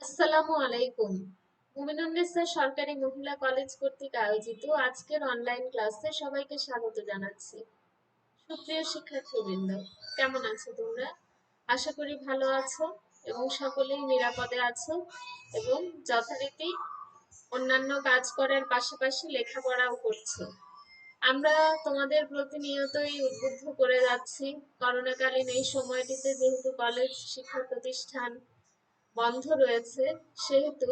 আসসালামু আলাইকুম। মুমিনুন্নেছা সরকারি মহিলা কলেজ কর্তৃক আয়োজিত আজকের অনলাইন ক্লাসে সবাইকে স্বাগত জানাচ্ছি। সুপ্রিয় শিক্ষার্থীবৃন্দ, কেমন আছো তোমরা? আশা করি ভালো আছো এবং সকলেই নিরাপদে আছো এবং যথারীতি অন্যান্য কাজ করার পাশাপাশি লেখাপড়াও করছো। আমরা তোমাদের প্রতিনিয়তই উদ্বুদ্ধ করে যাচ্ছি। করোনাকালীন এই সময়টিতে যেহেতু কলেজ শিক্ষা প্রতিষ্ঠান বন্ধ রয়েছে, সেহেতু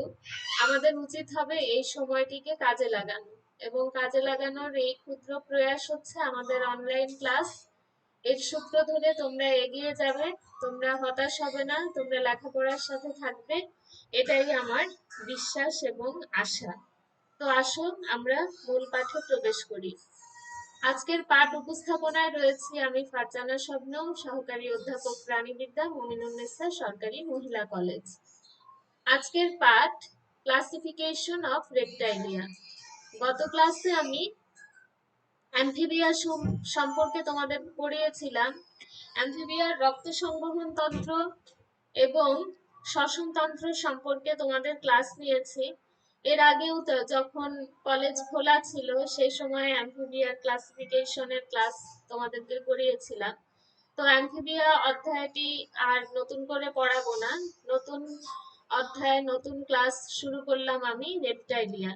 আমাদের উচিত হবে এই সময়টিকে কাজে লাগানো এবং কাজে লাগানোর এই ক্ষুদ্র প্রয়াস হচ্ছে আমাদের অনলাইন ক্লাস। এর সূত্র ধরে তোমরা এগিয়ে যাবে, তোমরা হতাশ হবে না, তোমরা লেখাপড়ার সাথে থাকবে, এটাই আমার বিশ্বাস এবং আশা। তো আসো আমরা মূল পাঠে প্রবেশ করি। আজকের পাঠ উপস্থাপনায় রয়েছি আমি ফারজানা শবনম, সহকারী অধ্যাপক প্রাণীবিদ্যা, মুমিনুন্নেছা সরকারি মহিলা কলেজ। আজকের পাঠ ক্লাসিফিকেশন অফ রেপ্টাইলিয়া। গত ক্লাসে আমি অ্যামফিবিয়া সম্পর্কে তোমাদের পড়িয়েছিলাম। অ্যামফিবিয়ার রক্ত সংবহন তন্ত্র এবং শ্বসন তন্ত্র সম্পর্কে তোমাদের ক্লাস নিয়েছি। এর আগেও যখন কলেজ খোলা ছিল সেই সময় অ্যামফিবিয়ার ক্লাসিফিকেশনের ক্লাস তোমাদেরকে করিয়েছিলাম। তো অ্যামফিবিয়া অধ্যায়টি আর নতুন করে পড়াবো না। নতুন অধ্যায় নতুন ক্লাস শুরু করলাম আমি রেপ্টাইলিয়া।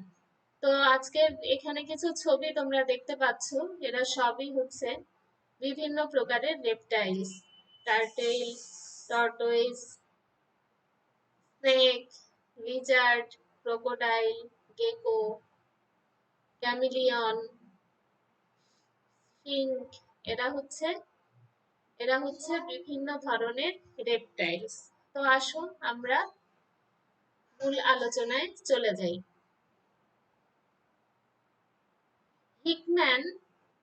তো আজকে এখানে কিছু ছবি তোমরা দেখতে পাচ্ছ, এরা সবই হচ্ছে বিভিন্ন প্রকারের reptiles. Turtle, tortoise, snake, lizard, crocodile, gecko, chameleon, skink. এরা হচ্ছে বিভিন্ন ধরনের রেপটাইলস। তো আসো আমরা মূল আলোচনায় চলে যাই। হিকম্যান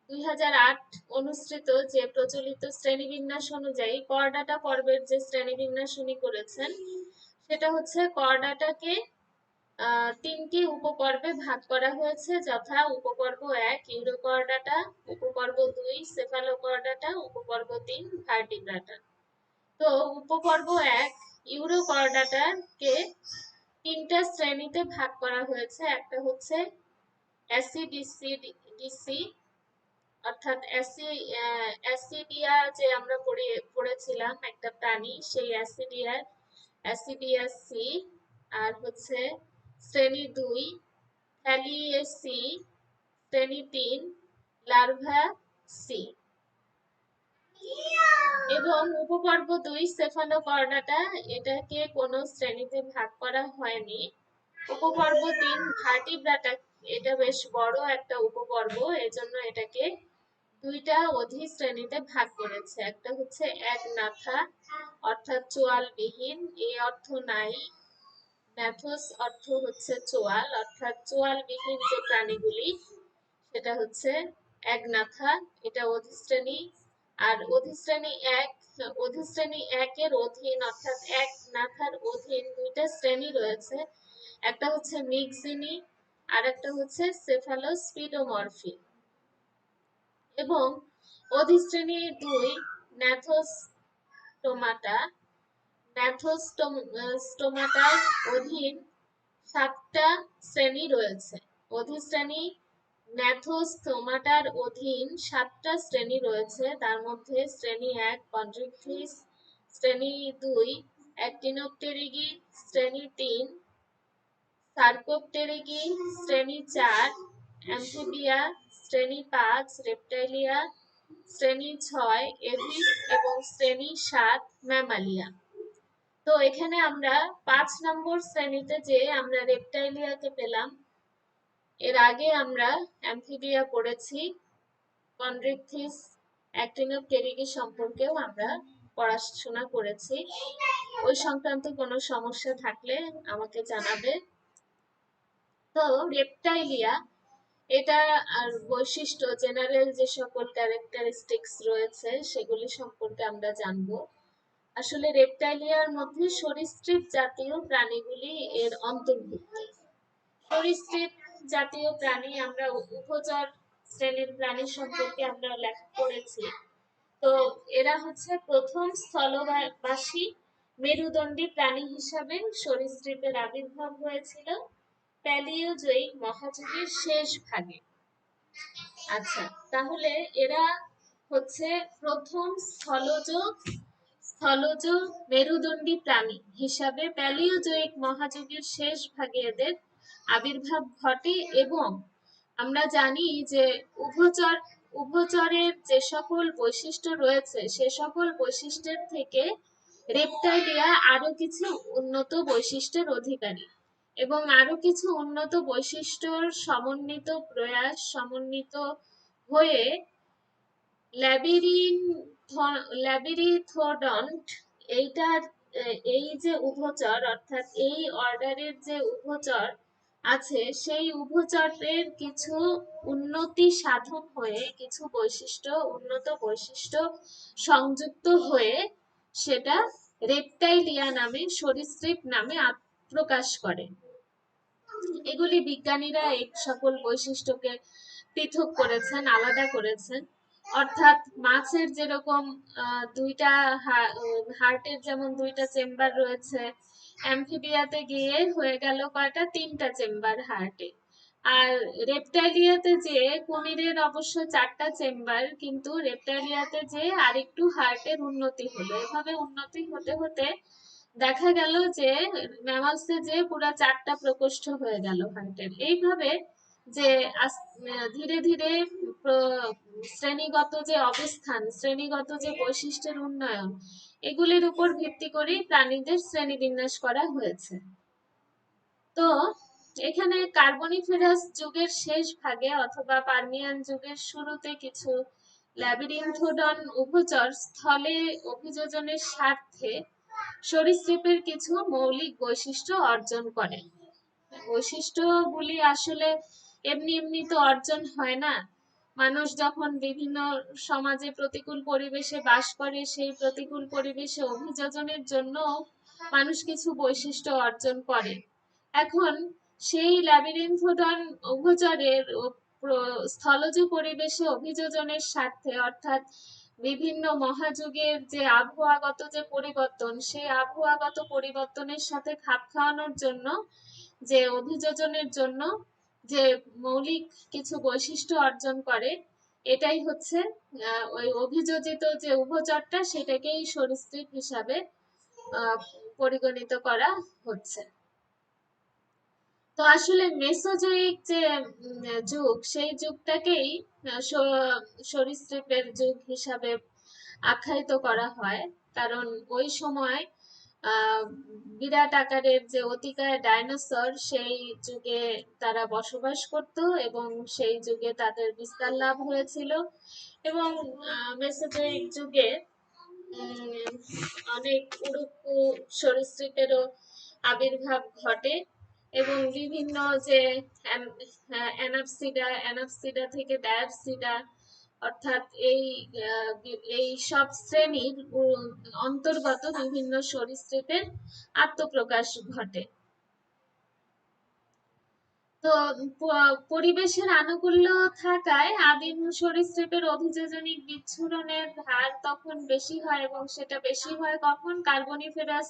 2008 অনুসৃত যে প্রচলিত শ্রেণীবিন্যাস অনুযায়ী করডাটা পর্বের যে শ্রেণীবিন্যাস উনি করেছেন, সেটা হচ্ছে করডাটাকে তিনটি উপপর্বে ভাগ করা হয়েছে, যথা উপপর্ব 1 ইউরোকর্ডাটা, উপপর্ব 2 সেফালোকর্ডাটা, উপপর্ব 3 ভার্টিব্রাটা। তো উপপর্ব 1 ইউরোকর্ডাটাকে তিনটা শ্রেণীতে ভাগ করা হয়েছে। একটা হচ্ছে অ্যাসিডিসি, অর্থাৎ অ্যাসিডিয়া, যে আমরা পড়েছিলাম একটা প্রাণী, সেই অ্যাসিডিয়াসি। আর হচ্ছে শ্রেণী 2 থ্যালিয়েসি, শ্রেণী 3 লার্ভাসি। এবং উপপর্ব 2 সেফালোকর্ডাটা, এটাকে কোনো শ্রেণীতে ভাগ করা হয়নি। উপপর্ব 3 ভার্টিব্রাটা, এটা বেশ বড় একটা উপপর্ব, এজন্য এটাকে দুইটা অধিশ্রেণীতে ভাগ করেছে। একটা হচ্ছে একনাথা, অর্থাৎ চোয়ালবিহীন, এ অর্থ নাই, ন্যাথোস অর্থ হচ্ছে চোয়াল, অর্থাৎ চোয়ালবিহীন যে প্রাণীগুলি সেটা হচ্ছে একনাথা, এটা অধিশ্রেণী। আর অধিশ্রেণী একের অধীন, অর্থাৎ এক নাথার অধীন দুইটা শ্রেণী রয়েছে। একটা হচ্ছে মিক্সিনি আর একটা হচ্ছে সেফালোস্পিডোমরফি। এবং অধিশ্রেণী 2 ন্যাথোস্টোমাটা, ন্যাথোস্টোমাটার অধীন 7টা শ্রেণী রয়েছে। অধিশ্রেণী ন্যাথোস্টোমাটার অধীন 7টা শ্রেণী রয়েছে। তার মধ্যে শ্রেণী 1 কন্ড্রিকথিস, শ্রেণী 2 অ্যাক্টিনোপটেরিগি, শ্রেণী 3 সার্কোপটেরিগি, শ্রেণী 4 অ্যামফিবিয়া, শ্রেণী 5 রেপ্টাইলিয়া, শ্রেণী 6 এভিস এবং শ্রেণী 7 ম্যামালিয়া। তো এখানে আমরা 5 নম্বর শ্রেণীতে যে আমরা রেপ্টাইলিয়াকে পেলাম। এর আগে আমরা অ্যামফিবিয়া পড়েছি, কন্ড্রিকথিস, অ্যাক্টিনোপটেরিগি সম্পর্কেও আমরা পড়াশোনা করেছি। ওই সংক্রান্ত কোনো সমস্যা থাকলে আমাকে জানাবে। তো রেপ্টাইলিয়া, এটা আর বৈশিষ্ট্য, জেনারেল যে সকল ক্যারেক্টারিস্টিক্স রয়েছে সেগুলি সম্পর্কে আমরা জানবো। আসলে রেপ্টাইলিয়ার মধ্যে সরীসৃপ জাতীয় প্রাণীগুলি এর অন্তর্ভুক্ত। সরীসৃপ জাতীয় প্রাণী, আমরা উভচর শ্রেণীর প্রাণী সম্পর্কে আমরা লেখা পড়েছি। তো এরা হচ্ছে প্রথম স্থলবাসী মেরুদণ্ডী প্রাণী হিসাবে সরীসৃপের আবির্ভাব হয়েছিল প্যালিওজোয়িক মহাযুগের শেষ ভাগে। আচ্ছা, তাহলে এরা হচ্ছে প্রথম স্থলজ মেরুদণ্ডী প্রাণী হিসাবে প্যালিওজোয়িক মহাযুগের শেষ ভাগে এদের আবির্ভাব ঘটে। এবং আমরা জানি যে উভচরের যে সকল বৈশিষ্ট্য রয়েছে সে সকল বৈশিষ্ট্যের থেকে রেপ্টাইলিয়া আরো কিছু উন্নত বৈশিষ্ট্যের অধিকারী, এবং আরো কিছু উন্নত বৈশিষ্ট্যর সমন্বিত হয়ে ল্যাবিরিথোডন্ট এইটার এই যে উভচর, অর্থাৎ এই অর্ডারের যে উভচর আছে সেই উভচরের কিছু উন্নতি সাধন হয়ে কিছু উন্নত বৈশিষ্ট্য সংযুক্ত হয়ে সেটা রেপ্টাইলিয়া নামে সরীসৃপ নামে প্রকাশ করে। এগুলি বিজ্ঞানীরা এই সকল বৈশিষ্ট্যকে পৃথক করেছেন, আলাদা করেছেন। অর্থাৎ মাছের যেরকম দুইটা হার্টের যেমন দুইটা চেম্বার রয়েছে, অ্যামফিবিয়াতে গিয়ে হয়ে গেল কয়টা, তিনটা চেম্বার হার্টে। আর রেপ্টাইলিয়াতে যে কুমিরের অবশ্য চারটা চেম্বার, কিন্তু রেপ্টাইলিয়াতে যে আরেকটু হার্টের উন্নতি হলো। এভাবে উন্নতি হতে হতে দেখা গেল যে ম্যামালসে যে পুরো চারটা প্রকোষ্ঠ হয়ে গেল হার্টের। এইভাবে যে ধীরে ধীরে শ্রেণীগত যে অবস্থান, শ্রেণীগত যে বৈশিষ্ট্যের উন্নয়ন, এগুলির উপর ভিত্তি করেই প্রাণীদের শ্রেণীবিন্যাস করা হয়েছে। তো এখানে কার্বনিফেরাস যুগের শেষ ভাগে অথবা পার্মিয়ান যুগের শুরুতে কিছু ল্যাবিরিনথোডন উভচর স্থলে অভিযোজনের স্বার্থে সরীসৃপের কিছু মৌলিক বৈশিষ্ট্য অর্জন করে। বৈশিষ্ট্যগুলি আসলে এমনি এমনি তো অর্জন হয় না। মানুষ যখন বিভিন্ন সমাজে প্রতিকূল পরিবেশে বাস করে, সেই প্রতিকূল পরিবেশে অভিযোজনের জন্য মানুষ কিছু বৈশিষ্ট্য অর্জন করে। এখন সেই ল্যাবিরিনথোডন উভচরের স্থলজ পরিবেশে অভিযোজনের স্বার্থে, অর্থাৎ বিভিন্ন মহাযুগের যে আবহাওয়াগত যে পরিবর্তন, সেই আবহাওয়াগত পরিবর্তনের সাথে খাপ খাওয়ানোর জন্য যে অভিযোজনের জন্য যে মৌলিক কিছু বৈশিষ্ট্য অর্জন করে, এটাই হচ্ছে ওই অভিযোজিত যে উভচরটা, সেটাকেই সরীসৃপ হিসাবে পরিগণিত করা হচ্ছে। তো আসলে মেসোজোয়িক যে যুগ, সেই যুগটাকেই সরীসৃপের যুগ হিসাবে আখ্যায়িত করা হয়। কারণ ওই সময় বিরাট আকারের যে অতিকায় ডাইনোসর, সেই যুগে তারা বসবাস করত এবং সেই যুগে তাদের বিস্তার লাভ হয়েছিল। এবং মেসোজোয়িক যুগে অনেক উড়ুক্কু সরীসৃপেরও আবির্ভাব ঘটে এবং বিভিন্ন যে অ্যানাপসিডা থেকে ডায়াপসিডা, অর্থাৎ এই সব শ্রেণীর অন্তর্গত বিভিন্ন সরীসৃপের আত্মপ্রকাশ ঘটে। তো পরিবেশের আনুকূল্য থাকায় আদিম সরীসৃপের অভিযোজনিক বিচ্ছুরণের হার তখন বেশি হয়, এবং সেটা বেশি হয় কখন, কার্বনিফেরাস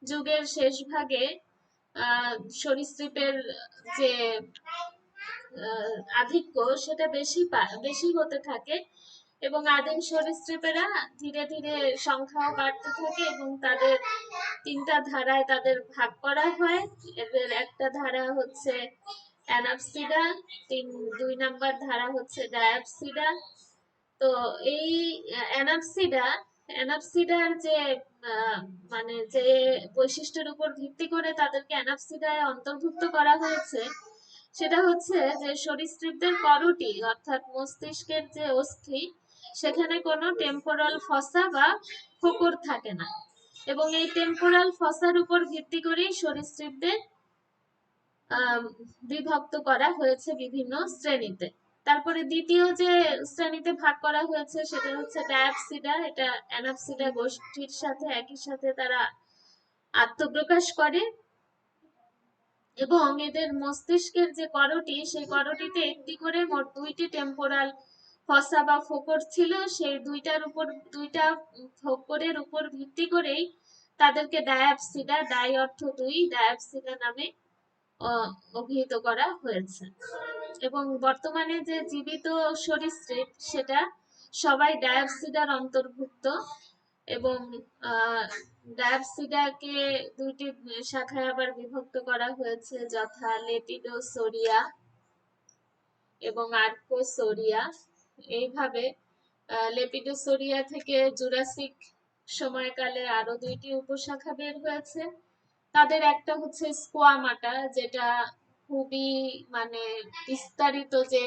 যুগের শেষ ভাগে সরীসৃপের যে আধিক্য সেটা বেশি হতে থাকে, এবং আদিম সরীসৃপেরা ধীরে ধীরে সংখ্যাও বাড়তে থাকে এবং তাদের তিনটা ধারায় তাদের ভাগ করা হয়। এদের একটা ধারা হচ্ছে অ্যানাপসিডা, 2 নাম্বার ধারা হচ্ছে ডায়াপসিডা। তো এই অ্যানাপসিডার যে মানে যে বৈশিষ্ট্যের উপর ভিত্তি করে তাদেরকে অ্যানাপসিডায় অন্তর্ভুক্ত করা হয়েছে, সেটা হচ্ছে যে সরীসৃপদের করোটি, অর্থাৎ মস্তিষ্কের যে অস্থি, সেখানে কোনো টেম্পোরাল ফসা বা ফোকর থাকে না, এবং এই টেম্পোরাল ফসার উপর ভিত্তি করেই সরীসৃপদের বিভক্ত করা হয়েছে বিভিন্ন শ্রেণীতে। তারপরে দ্বিতীয় যে শ্রেণীতে ভাগ করা হয়েছে সেটা হচ্ছে ডায়াপসিডা। এটা অ্যানাপসিডা গোষ্ঠীর সাথে একই সাথে তারা আত্মপ্রকাশ করে, এবং এদের মস্তিষ্কের যে করোটি, সেই করোটিতে একটি করে মোট 2টি টেম্পোরাল ফসা বা ফোকর ছিল। সেই দুইটা ফোকরের উপর ভিত্তি করেই তাদেরকে ডায়াপসিডা, ডাই অর্থ দুই, ডায়াপসিডা নামে অভিহিত করা হয়েছে। এবং বর্তমানে যে জীবিত সরীসৃপ সেটা সবাই ডায়াপসিডার অন্তর্ভুক্ত। এবং ডায়াপসিডাকে দুইটি শাখায় আবার বিভক্ত করা হয়েছে, যথা লেপিডোসোরিয়া এবং আর্কোসোরিয়া। এইভাবে লেপিডোসোরিয়া থেকে জুরাসিক সময়কালে আরো দুইটি উপশাখা বের হয়েছে। তাদের একটা হচ্ছে স্কোয়ামাটা, যেটা খুবই মানে বিস্তারিত যে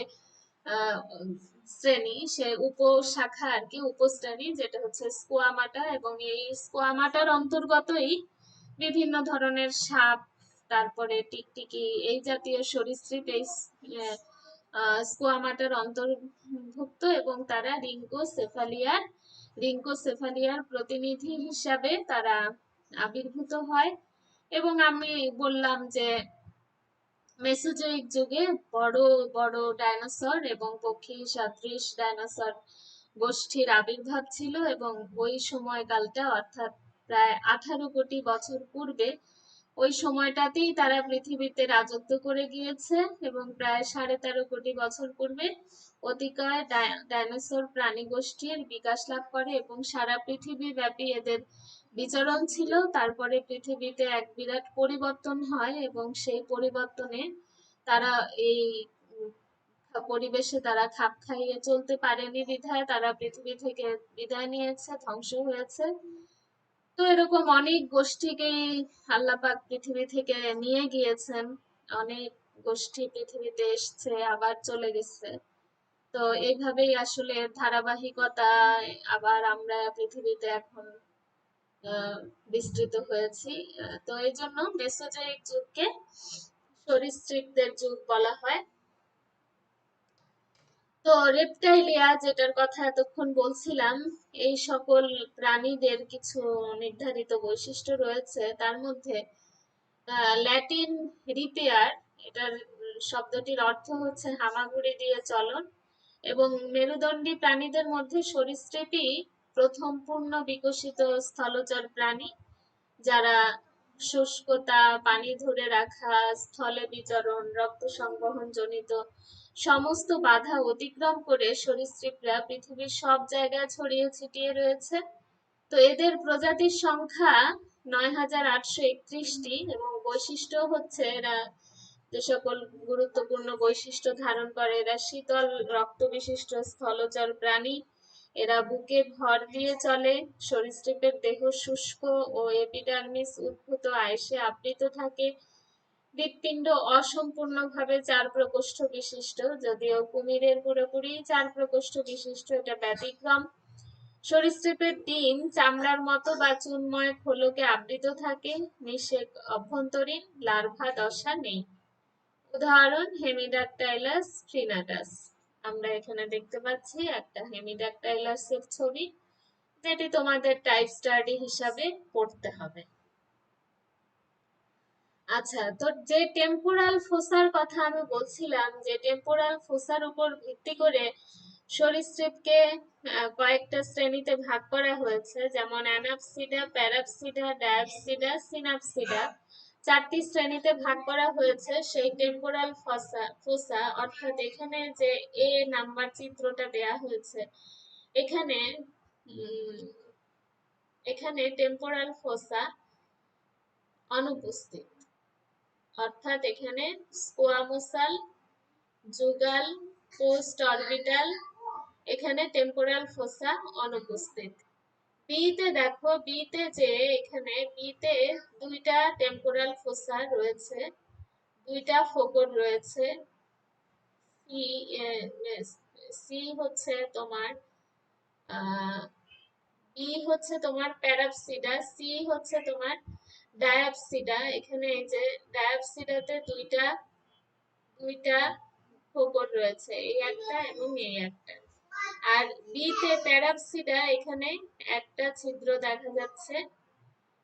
শ্রেণী, সে উপশাখা আর কি, উপশ্রেণী, যেটা হচ্ছে স্কোয়ামাটা। এবং এই স্কোয়ামাটার অন্তর্গতই বিভিন্ন ধরনের সাপ, তারপরে টিকটিকি, এই জাতীয় সরীসৃপ এই স্কোয়ামাটার অন্তর্ভুক্ত। এবং তারা রিঙ্কোসেফালিয়ার প্রতিনিধি হিসাবে তারা আবির্ভূত হয়। এবং আমি বললাম যে মেসোজোয়িক যুগে বড় বড় ডাইনোসর এবং পক্ষী সদৃশ ডাইনোসর গোষ্ঠীর আবির্ভাব ছিল। এবং ওই সময়কালটা অর্থাৎ প্রায় 18 কোটি বছর পূর্বে, ওই সময়টাতেই তারা পৃথিবীতে রাজত্ব করে গিয়েছে। এবং প্রায় 13.5 কোটি বছর পূর্বে অতিকায় ডাইনোসর প্রাণী গোষ্ঠীর বিকাশ লাভ করে এবং সারা পৃথিবী ব্যাপী এদের বিচরণ ছিল। তারপরে পৃথিবীতে এক বিরাট পরিবর্তন হয় এবং সেই পরিবর্তনে তারা এই পরিবেশে তারা খাপ খাইয়ে চলতে পারেনি বিধায় তারা পৃথিবী থেকে বিদায় নিয়েছে, ধ্বংস হয়েছে। তো এরকম অনেক গোষ্ঠীকেই আল্লাহ পাক পৃথিবী থেকে নিয়ে গিয়েছেন। অনেক গোষ্ঠী পৃথিবীতে এসছে আবার চলে গেছে। তো এইভাবেই আসলে ধারাবাহিকতা আবার আমরা পৃথিবীতে এখন বিস্তৃত হয়েছি। তো এই জন্য মেসোজোয়িক যুগকে সরীসৃপদের যুগ বলা হয়। তো রেপটাইলিয়া, যেটার কথা এতক্ষণ বলছিলাম, এই সকল প্রাণীদের কিছু নির্ধারিত বৈশিষ্ট্য রয়েছে। তার মধ্যে ল্যাটিন রিপেয়ার, এটার শব্দটির অর্থ হচ্ছে হামাগুড়ি দিয়ে চলন। এবং মেরুদণ্ডী প্রাণীদের মধ্যে সরীসৃপই প্রথম পূর্ণ বিকশিত স্থলচর প্রাণী, যারা শুষ্কতা, পানি ধরে রাখা, স্থলে বিচরণ, রক্ত সংবহন জনিত সমস্ত বাধা অতিক্রম করে সরীসৃপরা পৃথিবীর সব জায়গায় ছড়িয়ে ছিটিয়ে রয়েছে। তো এদের প্রজাতির সংখ্যা 9,831টি। এবং বৈশিষ্ট্য হচ্ছে এরা যে সকল গুরুত্বপূর্ণ বৈশিষ্ট্য ধারণ করে, এরা শীতল রক্ত বিশিষ্ট স্থলচর প্রাণী। এরা বুকে ভর দিয়ে চলে। সরীসৃপের দেহ শুষ্ক ও এপিডার্মিস উদ্ভূত আইসে আবৃত থাকে। হৃৎপিণ্ড অসম্পূর্ণভাবে 4 প্রকোষ্ঠ বিশিষ্ট, যদিও কুমিরের পুরোপুরি 4 প্রকোষ্ঠ বিশিষ্ট, এটা ব্যতিক্রম। সরীসৃপের ডিম চামড়ার মতো বা চুনময় খোলকে আবৃত থাকে। নিষেক অভ্যন্তরীণ লার্ভা দশা নেই। উদাহরণ হেমিডাকটাইলাস ট্রিনাটাস। আমরা এখানে দেখতে পাচ্ছি একটা হেমিডাকটাইলাসের ছবি, যেটি তোমাদের টাইপ স্টাডি হিসাবে পড়তে হবে। আচ্ছা, তো যে টেম্পোরাল ফোসার কথা আমি বলছিলাম, যে টেম্পোরাল ফোসার উপর ভিত্তি করে সরীসৃপকে কয়েকটা শ্রেণীতে ভাগ করা হয়েছে, যেমন অ্যানাপসিডা, প্যারাপসিডা, ডায়াপসিডা, সিনাপসিডা। 4টি শ্রেণীতে ভাগ করা হয়েছে। সেই টেম্পোরাল ফোসা অর্থাৎ এখানে যে এ নাম্বার চিত্রটা দেয়া হয়েছে, এখানে এখানে টেম্পোরাল ফোসা অনুপস্থিত। অর্থাৎ এখানে স্কোয়ামোসাল, জুগাল, পোস্ট অরবিটাল, এখানে টেম্পোরাল ফোসা অনুপস্থিত। বিতে দেখো, বিতে যে এখানে বিতে 2টা টেম্পোরাল ফোসা রয়েছে, 2টা ফোকর রয়েছে। সি হচ্ছে তোমার বি হচ্ছে তোমার প্যারাপসিডা, সি হচ্ছে তোমার ডায়াপসিডা। এখানে এই যে ডায়াপসিডাতে দুইটা ফোকর রয়েছে, এই একটা এবং এই একটা। আর বিতে প্যারাপসিডা, এখানে একটা ছিদ্র দেখা যাচ্ছে।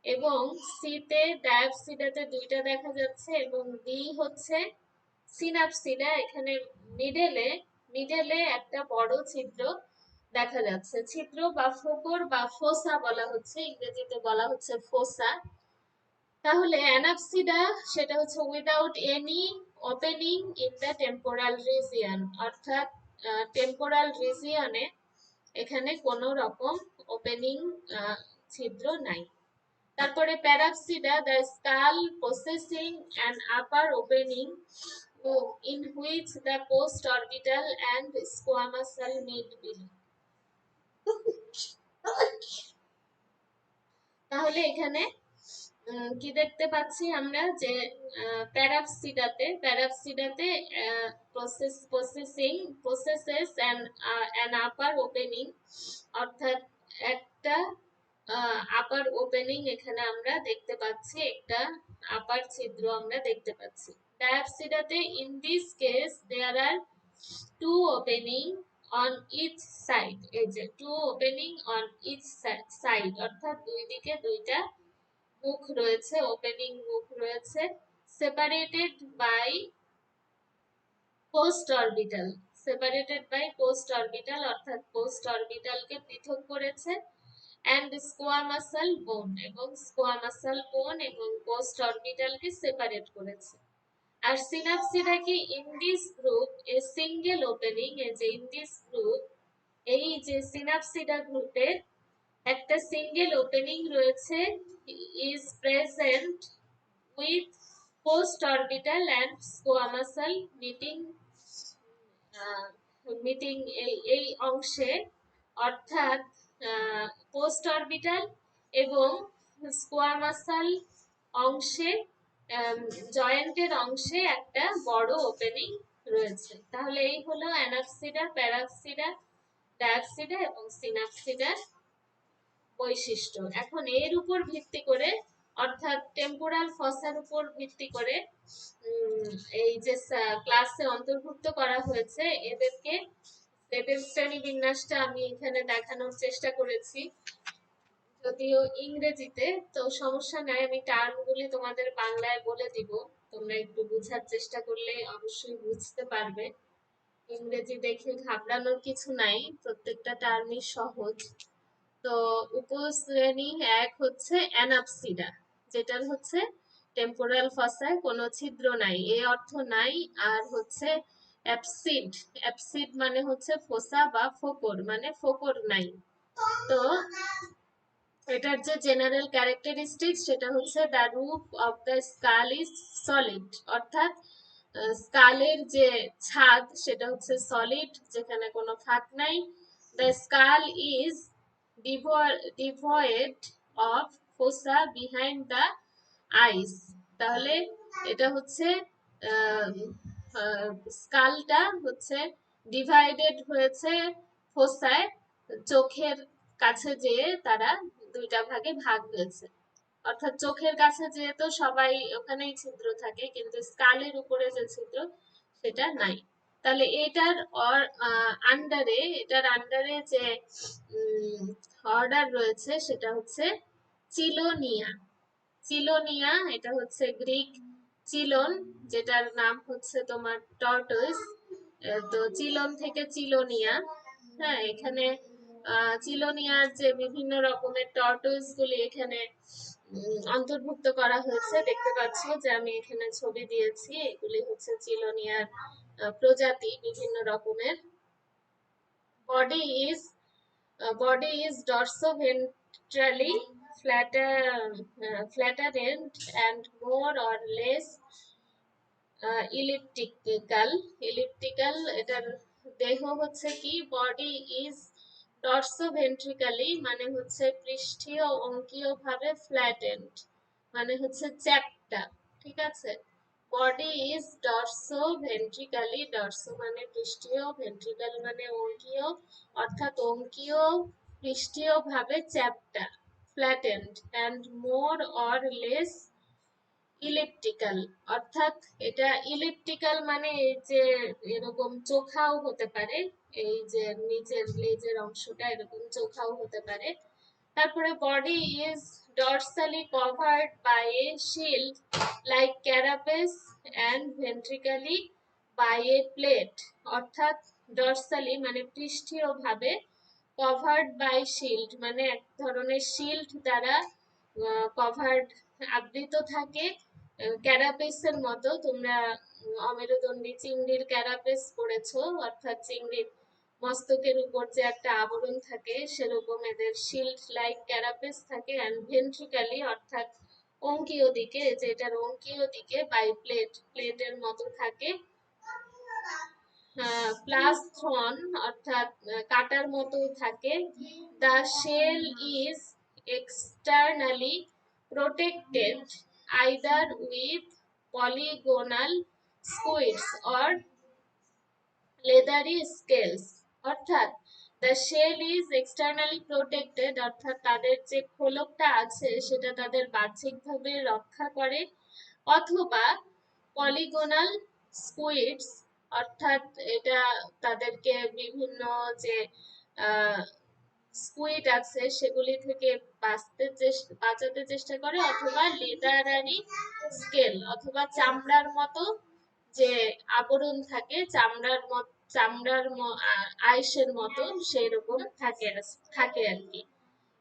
এবং সিতে ডায়াপসিডাতে 2টা দেখা যাচ্ছে। এবং ডি হচ্ছে সিনাপসিডা, এখানে মিডেলে একটা বড় ছিদ্র দেখা যাচ্ছে। ছিদ্র বা ফোকর বা ফোসা বলা হচ্ছে, ইংরেজিতে বলা হচ্ছে ফোসা। তাহলে অ্যানাপসিডা সেটা হচ্ছে without any opening in the temporal region, অর্থাৎ টেম্পোরাল রিজিয়নে এখানে কোনো রকম ওপেনিং ছিদ্র নাই। তারপরে Parapsida, the skull possessing an upper opening in which the post orbital and squamosal meet below। তাহলে এখানে কি দেখতে পাচ্ছি আমরা যে প্যারাপসিডাতে প্রসেসেস অ্যান আপার ওপেনিং, অর্থাৎ একটা আপার ওপেনিং এখানে আমরা দেখতে পাচ্ছি, একটা আপার ছিদ্র আমরা দেখতে পাচ্ছি। ডায়াপসিডাতে in this case there are two opening on each side, এই যে two opening on each side, অর্থাৎ দুই দিকে দুইটা মুখ রয়েছে, ওপেনিং মুখ রয়েছে, separated by post orbital, separated by post orbital, অর্থাৎ পোস্ট অরবিটালকে পৃথক করেছে, অ্যান্ড স্কোয়ামাসাল বোন, এবং স্কোয়ামাসাল বোন এবং পোস্ট অরবিটালকে সেপারেট করেছে। আর সিনাপসিডা কি in this group a single opening, এই যে ইন দিস গ্রুপ, এই যে সিনাপসিডা গ্রুপের একটা সিঙ্গেল ওপেনিং রয়েছে, is present with post orbital and squamosal meeting, meeting এই অংশে, অর্থাৎ পোস্ট অরবিটাল এবং স্কোয়ামাসাল অংশে, জয়েন্টের অংশে একটা বড় ওপেনিং রয়েছে। তাহলে এই হলো অ্যানাপসিডা, প্যারাপসিডা, ডায়াপসিডা এবং সিনাপসিডার বৈশিষ্ট্য। এখন এর উপর ভিত্তি করে, অর্থাৎ টেম্পোরাল ফসার উপর ভিত্তি করে এই যে ক্লাসে অন্তর্ভুক্ত করা হয়েছে, এদেরকে এদের শ্রেণী বিন্যাসটা আমি এখানে দেখানোর চেষ্টা করেছি, যদিও ইংরেজিতে, তো সমস্যা নাই, আমি টার্মগুলি তোমাদের বাংলায় বলে দিব, তোমরা একটু বোঝার চেষ্টা করলে অবশ্যই বুঝতে পারবে। ইংরেজি দেখে ঘাবড়ানোর কিছু নাই, প্রত্যেকটা টার্মই সহজ। তো উপশ্রেণী এক হচ্ছে অ্যানাপসিডা, যেটার হচ্ছে টেম্পোরাল ফসায় কোনো ছিদ্র নাই, এ অর্থ নাই। আর হচ্ছে অ্যাপসিড, অ্যাপসিড মানে হচ্ছে ফোসা বা ফোকর, মানে ফোকর নাই। তো এটার যে জেনারেল ক্যারেক্টারিস্টিক সেটা হচ্ছে the roof of the skull is solid, অর্থাৎ স্কালের যে ছাদ সেটা হচ্ছে সলিড, যেখানে কোনো ফাঁক নাই। The skull is devoid of fossa behind the eyes. তাহলে এটা হচ্ছে স্কালটা হচ্ছে ডিভাইডেড হয়েছে ফোসায়, চোখের কাছে যেয়ে তারা দুইটা ভাগে ভাগ হয়েছে, অর্থাৎ চোখের কাছে যেহেতু সবাই ওখানেই ছিদ্র থাকে, কিন্তু স্কালের উপরে যে ছিদ্র সেটা নাই। তাহলে এটার আন্ডারে যে অর্ডার রয়েছে সেটা হচ্ছে চিলোনিয়া। চিলোনিয়া এটা হচ্ছে গ্রিক চিলন, যেটার নাম হচ্ছে তোমার টর্টয়েস, তো চিলন থেকে চিলোনিয়া। হ্যাঁ, এখানে চিলোনিয়ার যে বিভিন্ন রকমের টর্টয়েস গুলি এখানে অন্তর্ভুক্ত করা হয়েছে, দেখতে পাচ্ছ যে আমি এখানে ছবি দিয়েছি, এগুলি হচ্ছে চিলোনিয়ার প্রজাতি বিভিন্ন রকমের। Body is dorsoventrally flattened and more or less elliptical। এটার দেহ হচ্ছে কি, বডি ইজ ডরসোভেন্ট্রিক্যালি মানে হচ্ছে পৃষ্ঠীয় অঙ্কীয় ভাবে ফ্ল্যাটেন্ড, মানে হচ্ছে চ্যাপ্টা, ঠিক আছে। বডি ইজ ডরসোভেন্ট্রিক্যালি, ডরসো মানে পৃষ্ঠীয়, ভেন্ট্রিক্যাল মানে অঙ্কীয়, অর্থাৎ অঙ্কীয় পৃষ্ঠীয় ভাবে চ্যাপ্টা, flattened, and more or less elliptical, অর্থাৎ এটা ইলিপ্টিক্যাল মানে এই যে এরকম চোখাও হতে পারে, এই যে নিচের লেজের অংশটা এরকম চোখাও হতে পারে। তারপরে body is dorsally covered by a shield like carapace and ventrically by a plate, অর্থাৎ ডরসালি মানে পৃষ্ঠীয় ভাবে কভার্ড বাই শিল্ড মানে এক ধরনের শিল্ড দ্বারা কভার্ড আবৃত থাকে, ক্যারাপেসের মতো। তোমরা অমেরুদণ্ডী চিংড়ির ক্যারাপেস পড়েছো, অর্থাৎ চিংড়ির মস্তকের উপর যে একটা আবরণ থাকে সেরকম এদের শিল্ড লাইক ক্যারাপেস থাকে। অ্যান্ড ভেন্ট্রিকালি অর্থাৎ অঙ্কীয় দিকে, যেটার অঙ্কীয় দিকে বাই প্লেটের মতো থাকে। প্লাস থ্রন অর্থাৎ কাটার মতো থাকে। The shell is externally protected either with polygonal scutes or leathery scales. অর্থাৎ the shell is externally protected অর্থাৎ তাদের যে খোলকটা আছে সেটা তাদের বাহ্যিকভাবে রক্ষা করে, অথবা পলিগোনাল স্কুইডস অর্থাৎ এটা তাদেরকে বিভিন্ন যে স্কুইড আছে সেগুলি থেকে বাঁচাতে চেষ্টা করে, অথবা লেদারারি স্কেল অথবা চামড়ার মতো যে আবরণ থাকে, চামড়ার আইসের মতো সেই রকম থাকে আর কি।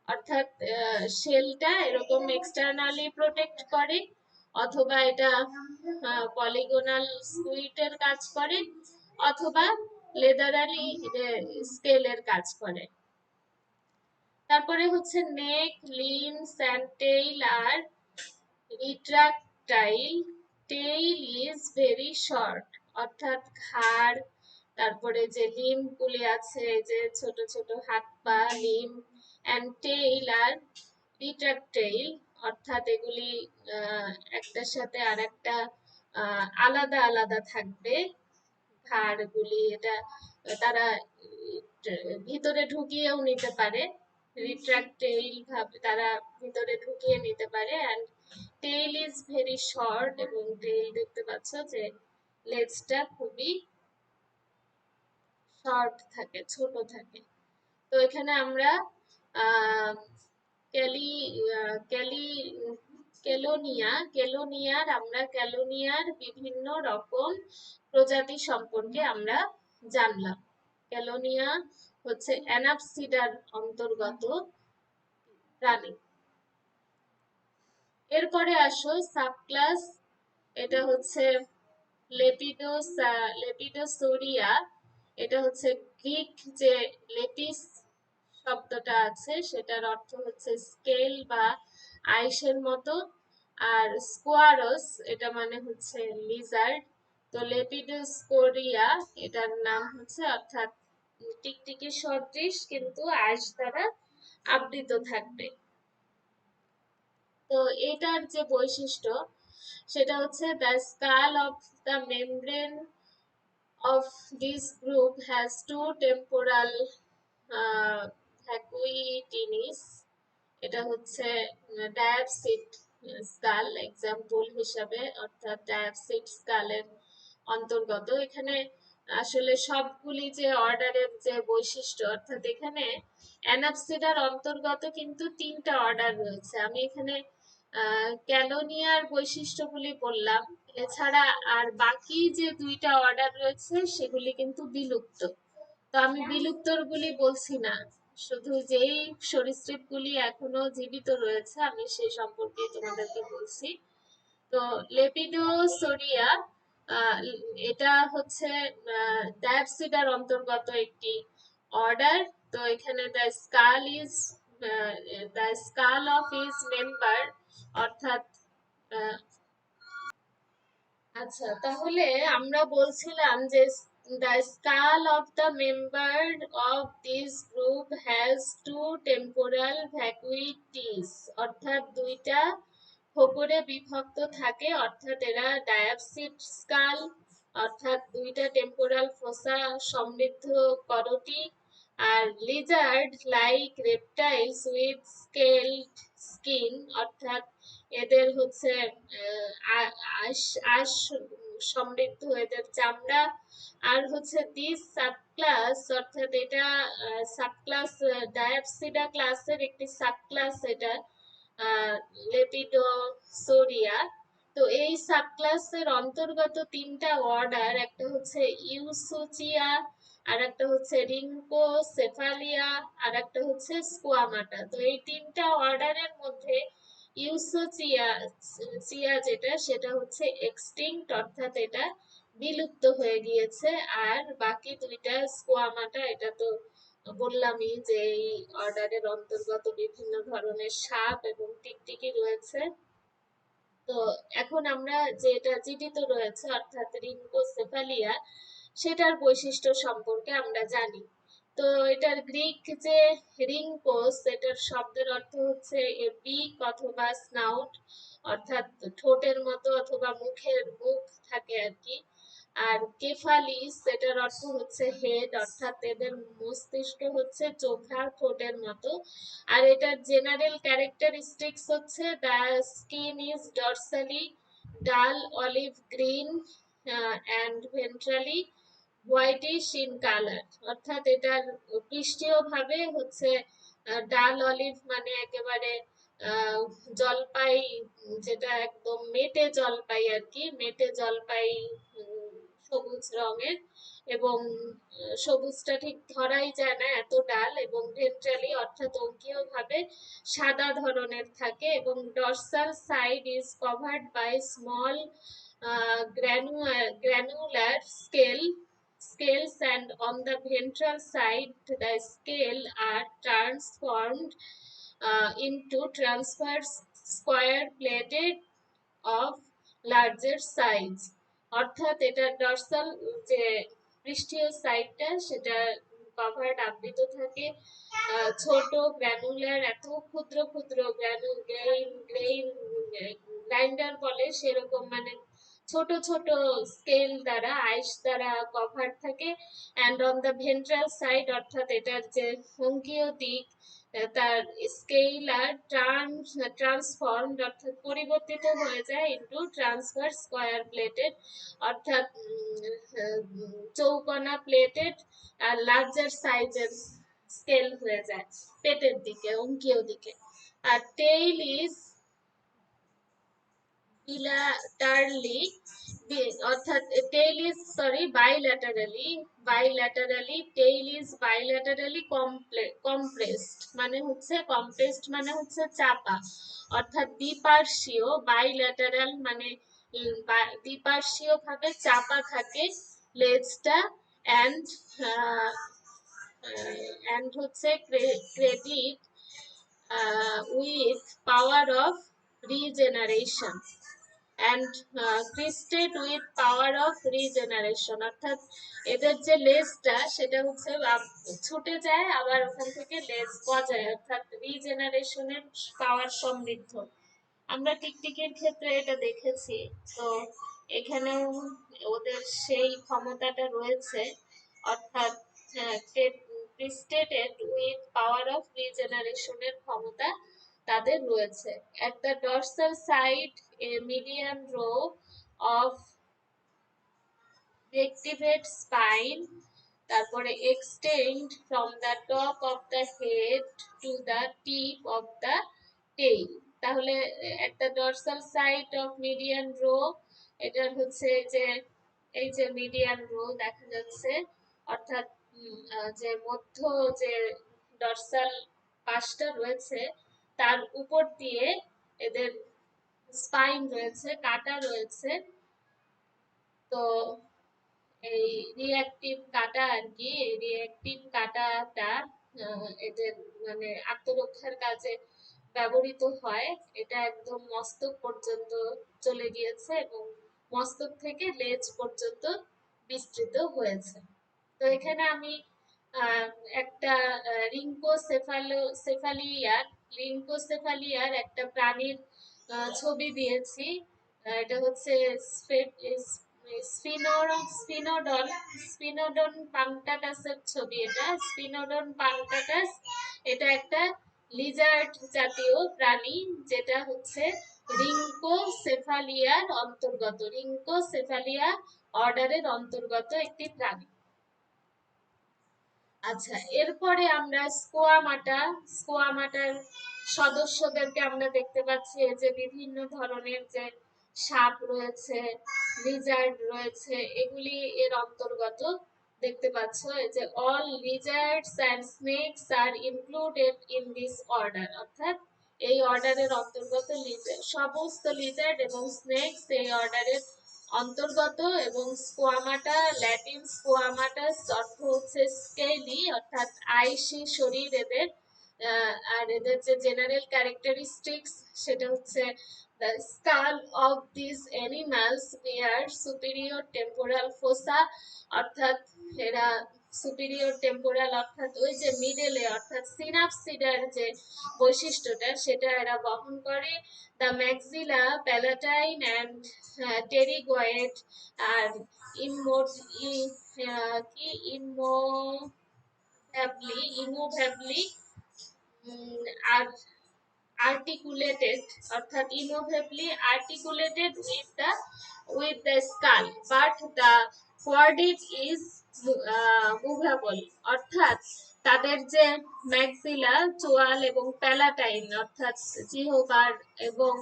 অর্থাৎ শেলটা এরকম এক্সটার্নালি প্রোটেক্ট করে, অথবা এটা পলিগোনাল স্কুইডের কাজ করে, অথবা লেদারারি স্কেলের কাজ করে। তারপরে হচ্ছে neck, limbs and tail are retractile. Tail is very short অর্থাৎ ঘাড়, তারপরে যে লিম্ব গুলি আছে, যে ছোট ছোট হাত পা লিম্ব, এন্ড টেইল আর রিট্রাক্টাইল অর্থাৎ এগুলি একটার সাথে আর একটা আলাদা আলাদা থাকবে। ঘাড়গুলি এটা তারা ভিতরে ঢুকিয়েও নিতে পারে, রিট্রাক্টাইল ভাবে তারা ভিতরে ঢুকিয়ে নিতে পারে। And tail is very short এবং টেইল দেখতে পাচ্ছ যে লেজটা খুবই শর্ট থাকে, ছোট থাকে। তো এখানে আমরা আহ ক্যালি ক্যালি ক্যালোনিয়ার বিভিন্ন রকম প্রজাতি সম্পর্কে আমরা জানলাম। ক্যালোনিয়া হচ্ছে অ্যানাপসিডার অন্তর্গত প্রাণী। এরপরে আসো সাবক্লাস, এটা হচ্ছে লেপিডোসোরিয়া। এটা হচ্ছে গ্রিক যে লেপিস শব্দটা আছে সেটার অর্থ হচ্ছে স্কেল বা আইসের মতো, আর স্কোয়ারস এটা মানে হচ্ছে লিজার্ড। তো লেপিডোস্কোরিয়া এটার নাম হচ্ছে অর্থাৎ টিকটিকি সদৃশ কিন্তু আইস দ্বারা আবৃত থাকবে। তো এটার যে বৈশিষ্ট্য সেটা হচ্ছে the skull of the membrane of this group has two temporal vacuitinus। এটা হচ্ছে ডায়াপসিড স্কাল এক্সাম্পল হিসাবে, অর্থাৎ ডায়াপসিড স্কালের অন্তর্গত। এখানে আসলে সবগুলি যে অর্ডারের যে বৈশিষ্ট্য, অর্থাৎ এখানে অ্যানাপসিডার অন্তর্গত কিন্তু 3টা অর্ডার রয়েছে। আমি এখানে ক্যালোনিয়ার বৈশিষ্ট্যগুলি বললাম, এছাড়া আর বাকি যে 2টা অর্ডার রয়েছে সেগুলি কিন্তু বিলুপ্ত। তো আমি বিলুপ্তরগুলি বলছি না, শুধু যেই সরীসৃপগুলি এখনো জীবিত রয়েছে আমি সেই সম্পর্কে তোমাদেরকে বলছি। তো লেপিডোসোরিয়া এটা হচ্ছে ডায়াপসিডার অন্তর্গত একটি অর্ডার। তো এখানে the skull of is member অর্থাৎ আচ্ছা, তাহলে আমরা বলছিলাম যে the skull of the member of this group has two temporal vacuities অর্থাৎ 2টা খোপরে বিভক্ত থাকে, অর্থাৎ এরা ডায়াপসিড স্কাল অর্থাৎ 2টা টেম্পোরাল ফোসা সমৃদ্ধ করটি, আর lizard like reptiles with scaled skin অর্থাৎ এদের হচ্ছে আঁশ আঁশ সমৃদ্ধ এদের চামড়া। আর হচ্ছে দিস সাবক্লাস অর্থাৎ এটা সাবক্লাস ডায়াপসিডা ক্লাসের একটি সাবক্লাস, এটা লেপিডোসোরিয়া। তো তো এই সাবক্লাসের অন্তর্গত তিনটা অর্ডার, একটা হচ্ছে ইউসুচিয়া, আর একটা হচ্ছে রিঙ্কোসেফালিয়া, আর একটা হচ্ছে স্কোয়ামাটা। তো এই তিনটা অর্ডারের মধ্যে ইউসোচিয়া চিয়া যেটা, সেটা হচ্ছে এক্সটিংক্ট, অর্থাৎ এটা বিলুপ্ত হয়ে গিয়েছে। আর বাকি দুইটা স্কোয়ামাটা, এটা তো বললামই যে এই অর্ডারের অন্তর্গত বিভিন্ন ধরনের সাপ এবং টিকটিকি রয়েছে। তো এখন আমরা যেটা জীবিত রয়েছে অর্থাৎ রিঙ্কোসেফালিয়া, সেটার বৈশিষ্ট্য সম্পর্কে আমরা জানি। তো এটার গ্রিক যে রিঙ্কোস, এটার শব্দের অর্থ হচ্ছে বিক অথবা স্নাউট, অর্থাৎ ঠোঁটের মতো অথবা মুখের মুখ থাকে আর কি। আর কেফালিস, এটার অর্থ হচ্ছে হেড, অর্থাৎ এদের মস্তিষ্ক হচ্ছে চোখা ঠোঁটের মতো। আর এটার জেনারেল ক্যারেক্টারিস্টিক্স হচ্ছে the skin is dorsally dull olive green and ventrally whitish in colour, অর্থাৎ এটার পৃষ্ঠীয় ভাবে হচ্ছে ডাল অলিভ মানে একেবারে আহ, জলপাই, যেটা একদম মেটে জলপাই আর কি, মেটে জলপাই সবুজ রঙের, এবং সবুজটা ঠিক ধরাই যায় না এত ডাল, এবং ভেন্ট্রালি অর্থাৎ অঙ্কীয় ভাবে সাদা ধরনের থাকে, এবং dorsal side is covered by small granular scales, and on the ventral side the scale are transformed into transverse square plated of larger size, অর্থাৎ এটা ডর্সাল যে পৃষ্ঠীয় সাইডটা, সেটা কভার্ড আবৃত থাকে ছোট গ্র্যানুলার, এত ক্ষুদ্র ক্ষুদ্র গ্রাইন্ডার বলে সেরকম, মানে ছোট ছোট স্কেল দ্বারা, আইস দ্বারা কভার থাকে। And on the ventral side, অর্থাৎ এটার যে অঙ্কীয় দিক, তার স্কেল আর ট্রান্সফর্মড, অর্থাৎ পরিবর্তিত হয়ে যায় ইনটু ট্রান্সফার স্কয়ার প্লেটেড, অর্থাৎ চৌকোনা প্লেটেড আর লার্জার সাইজের স্কেল হয়ে যায় পেটের দিকে, অঙ্কীয় দিকে। আর টেইল ইজ bilaterally, অর্থাৎ tail is bilaterally tail is bilaterally compressed, মানে হচ্ছে কম্প্রেসড মানে হচ্ছে চাপা, অর্থাৎ দ্বিপার্শ্বীয়, বাইল্যাটারাল মানে দ্বিপার্শ্বীয় ভাবে চাপা থাকে লেজটা। অ্যান্ড হচ্ছে credit with power of regeneration and crested with power of regeneration, অর্থাৎ এদের যে লেজটা সেটা হচ্ছে ছুটে যায়, আবার ওখান থেকে লেজ গজায়, অর্থাৎ রিজেনারেশনের পাওয়ার সমৃদ্ধ। আমরা টিকটিকির ক্ষেত্রে এটা দেখেছি। তো এখানেও ওদের সেই ক্ষমতাটা রয়েছে, অর্থাৎ ক্রিস্টেটেড উইথ পাওয়ার অফ রিজেনারেশনের ক্ষমতা তাদের রয়েছে। At the dorsal side, a median row of rectivate spine, তারপরে extend from the top of the head to the tip of the tail। তাহলে একটা dorsal side of median row, এটার হচ্ছে যে এই যে মিডিয়ান রো দেখা যাচ্ছে, অর্থাৎ যে মধ্য যে ডর্সাল পাশটা রয়েছে তার উপর দিয়ে এদের স্পাইন রয়েছে, কাটা রয়েছে। তো এই রিঅ্যাক্টিভ কাটা আর কি, এই রিঅ্যাক্টিভ কাটাটা এদের মানে আত্মরক্ষার কাজে ব্যবহৃত হয়। এটা একদম মস্তক পর্যন্ত চলে গিয়েছে এবং মস্তক থেকে লেজ পর্যন্ত বিস্তৃত হয়েছে। তো এখানে আমি একটা রিঙ্কোসেফালিয়ার একটা প্রাণীর ছবি দিয়েছি। এটা হচ্ছে স্পিনোডন পাংটাটাসের ছবি। এটা স্পিনোডন পাংটাটাস, এটা একটা লিজার্ড জাতীয় প্রাণী, যেটা হচ্ছে রিঙ্কোসেফালিয়া অর্ডারের অন্তর্গত একটি প্রাণী। আচ্ছা, এরপরে আমরা স্কোয়ামাটার সদস্যদেরকে আমরা দেখতে পাচ্ছি, যে বিভিন্ন ধরনের যে সাপ রয়েছে, লিজার্ড রয়েছে, এগুলি এর অন্তর্গত। দেখতে পাচ্ছ এই যে all lizards and snakes are included in this order, অর্থাৎ এই অর্ডারের অন্তর্গত লিজার্ড, সমস্ত লিজার্ড এবং স্নেকস এই অর্ডারের অন্তর্গত। এবং স্কোয়ামাটা, ল্যাটিন স্কোয়ামাটাস অর্থ হচ্ছে স্কেলি, অর্থাৎ আইসি শরীর এদের। আর এদের যে জেনারেল ক্যারেক্টারিস্টিক্স সেটা হচ্ছে the skull of these animals bear superior temporal fossa, অর্থাৎ এরা সুপিরিয়র টেম্পোরাল অর্থাৎ ওই যে মিডলে অর্থাৎ সিনাপসিডার যে বৈশিষ্ট্যটা সেটা এরা বহন করে। The maxilla palatine and pterygoid are ইমো কি ইমোভ্যাবলি আর articulated, অর্থাৎ immovably articulated with the skull, but the quadrate is movable, অর্থাৎ তাদের যে ম্যাক্সিলা চোয়াল এবং প্যালাটাইন অর্থাৎ জিহ্বার এবং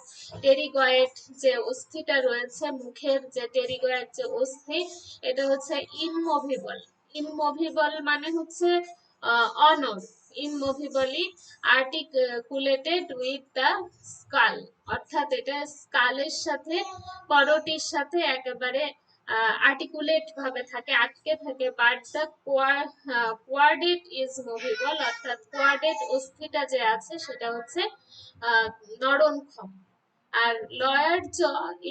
টেরিগয়েড যে অস্থিটা রয়েছে, মুখের যে টেরিগয়েড যে অস্থি, এটা হচ্ছে ইনমুভেবল। ইনমুভেবল মানে হচ্ছে অনড়। ইনমুভেবলি আর্টিকুলেটেড উইথ দ্য স্কাল, অর্থাৎ এটা স্কালের সাথে করটির সাথে একেবারে আর্টিকুলেট ভাবে থাকে, আটকে থাকে। বাট দ্য কোয়ার্ডেট ইজ মুভেবল, অর্থাৎ কোয়ার্ডেট অস্থিটা যে আছে সেটা হচ্ছে নরমক্ষম। আর লয়ার জ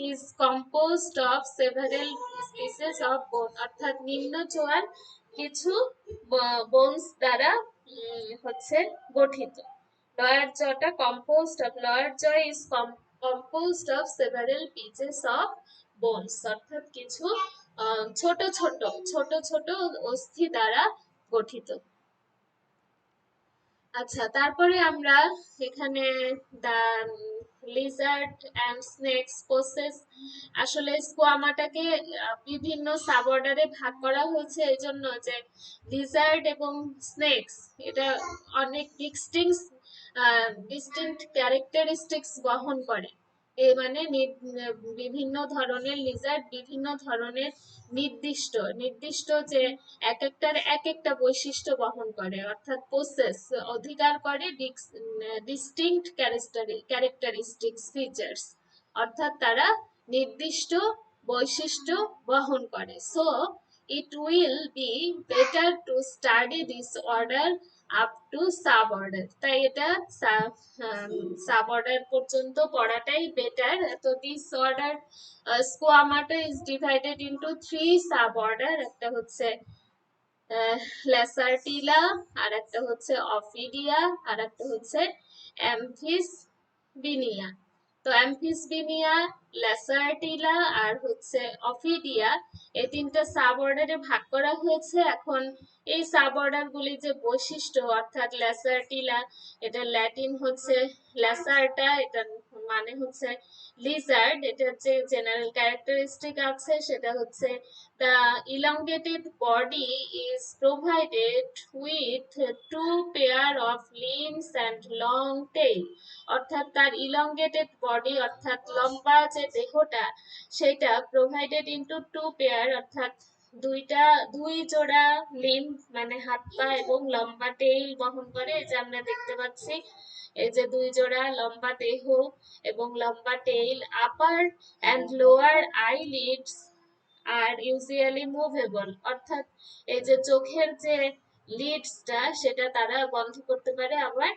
is composed of several species of বোন, অর্থাৎ নিম্ন চোয়াল কিছু বোনস দ্বারা হচ্ছে গঠিত। লয়ার জটা লয়ার জ is composed of several pieces of bones, অর্থাৎ কিছু ছোট ছোট ছোট ছোট অস্থি দ্বারা গঠিত। আচ্ছা, তারপরে আমরা এখানে দা লিজার্ড অ্যান্ড স্নেকস প্রসেস, আসলে স্কোয়ামাটাকে বিভিন্ন সাব অর্ডারে ভাগ করা হয়েছে এই জন্য যে লিজার্ড এবং স্নেকস এটা অনেক ডিস্টিংক্ট ক্যারেক্টারিস্টিক্স বহন করে। এ মানে বিভিন্ন ধরনের লিজার্ড বিভিন্ন ধরনের নির্দিষ্ট নির্দিষ্ট যে এক একটার এক একটা বৈশিষ্ট্য বহন করে, অর্থাৎ পোসেস অধিকার করে ডিস্টিংক্ট ক্যারেক্টারিস্টিক্স ফিচার্স, অর্থাৎ তারা নির্দিষ্ট বৈশিষ্ট্য বহন করে। So it will be better to study this order up to sub order, তাই এটা সাব অর্ডার পর্যন্ত পড়াটাই বেটার। তো this order Squamata is divided into 3 sub order, একটা হচ্ছে ল্যাসার্টিলা, আর একটা হচ্ছে অফিডিয়া, আর একটা হচ্ছে অ্যামফিসবিনিয়া। তো অ্যামফিসবিনিয়া, ল্যাসার্টিলা আর হচ্ছে অফিডিয়া এই তিনটা সাব অর্ডারে ভাগ করা হয়েছে। এখন এই সাব অর্ডার গুলি যে বৈশিষ্ট্য, অর্থাৎ ল্যাসার্টিলা এটা ল্যাটিন হচ্ছে ল্যাসার্টা, এটা মানে হচ্ছে লিজার্ড, এটা যে জেনারেল ক্যারেক্টারিস্টিক আছে সেটা হচ্ছে the elongated body is provided with two pair of limbs and long tail, অর্থাৎ তার elongated body অর্থাৎ লম্বা যে দেহটা সেটা provided into two pair, অর্থাৎ দুই জোড়া লিম্ব মানে হাত পা এবং লম্বা টেইল বহন করে। এই যে আমরা দেখতে পাচ্ছি এই যে দুই জোড়া লম্বা দেহ এবং লম্বা tail. Upper and lower eyelids are usually movable, অর্থাৎ এই যে চোখের যে লিডসটা সেটা তারা বন্ধ করতে পারে, আবার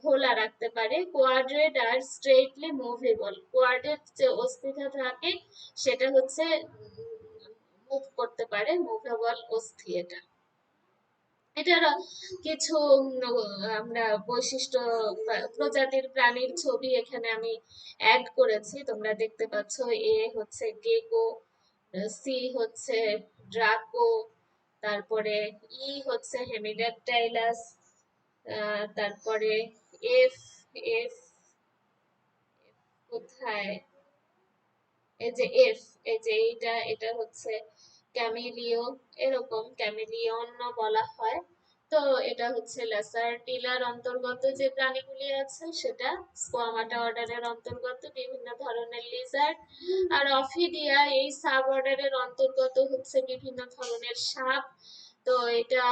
খোলা রাখতে পারে। কোয়াড্রেট আর স্ট্রেটলি মুভেবল, কোয়াড্রেট যে অস্থিটা থাকে সেটা হচ্ছে মুভ করতে পারে, মুভেবল অস্থি এটা। এটার কিছু আমরা বৈশিষ্ট্য প্রজাতির প্রাণীর ছবি এখানে আমি অ্যাড করেছি, তোমরা দেখতে পাচ্ছ। এ হচ্ছে গেকো, সি হচ্ছে ড্রাকো, তারপরে ই হচ্ছে হেমিড্যাকটাইলাস, তারপরে এফ এফ কোথায়, এই যে এফ, এই যে এটা হচ্ছে ক্যামেলিও, এরকম ক্যামেলিয়ন বলা হয়। তো এটা হচ্ছে ল্যাসারটিলার অন্তর্গত যে প্রাণীগুলি আছে সেটা, স্কোয়ামাটা অর্ডারের অন্তর্গত বিভিন্ন ধরনের লিজার্ড। আর অফিডিয়া এই সাব অর্ডারের অন্তর্গত হচ্ছে বিভিন্ন ধরনের সাপ। তো এটা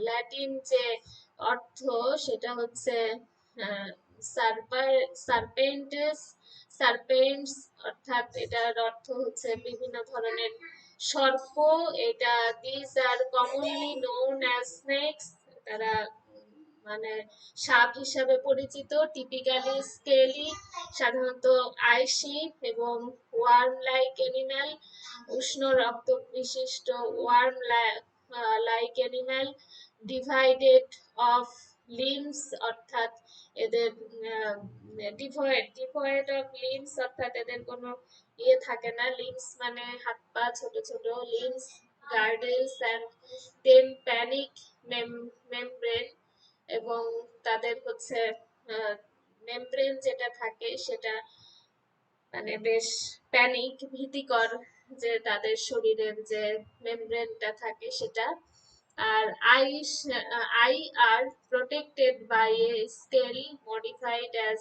ল্যাটিন যে অর্থ সেটা হচ্ছে সার্পেন্টেস, সার্পেন্টস, অর্থাৎ এটার অর্থ হচ্ছে বিভিন্ন ধরনের সর্প। এটা this are commonly known as snakes, তারা মানে সাপ হিসাবে পরিচিত। টিপিক্যালি স্কেলি, সাধারণত আইসি এবং ওয়ার্ম লাইক এনিম্যাল, উষ্ণ রক্ত বিশিষ্ট worm like animal, divided of limbs, অর্থাৎ এদের ডিভয়েড অফ লিম্বস, অর্থাৎ এদের কোনো ইয়ে থাকে না। লিম্বস মানে হাত পা ছোট ছোট, লিম্বস গার্ডেলস অ্যান্ড টেম্প্যানিক মেমব্রেন, এবং তাদের হচ্ছে মেমব্রেন যেটা থাকে সেটা মানে বেশ প্যানিক, ভীতিকর, যে তাদের শরীরের যে মেমব্রেনটা থাকে সেটা। আর eyes I are protected by a scale modified as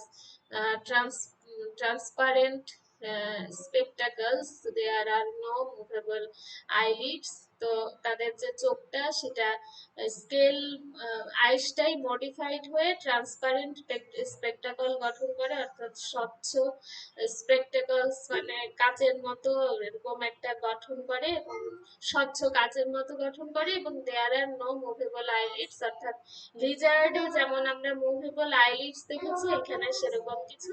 transparent spectacles. There are no movable eyelids. তো তাদের যে চোখটা সেটা স্কেল আইসটাই মডিফাইড হয়ে ট্রান্সপারেন্ট স্পেকটাকল গঠন করে, অর্থাৎ স্বচ্ছ স্পেকটাকলস মানে কাচের মতো এরকম একটা গঠন করে, এবং স্বচ্ছ কাচের মতো গঠন করে, এবং দেয়ার আর নো মুভেবল আইলিডস, অর্থাৎ লিজার্ডে যেমন আমরা মুভেবল আইলিডস দেখেছি এখানে সেরকম কিছু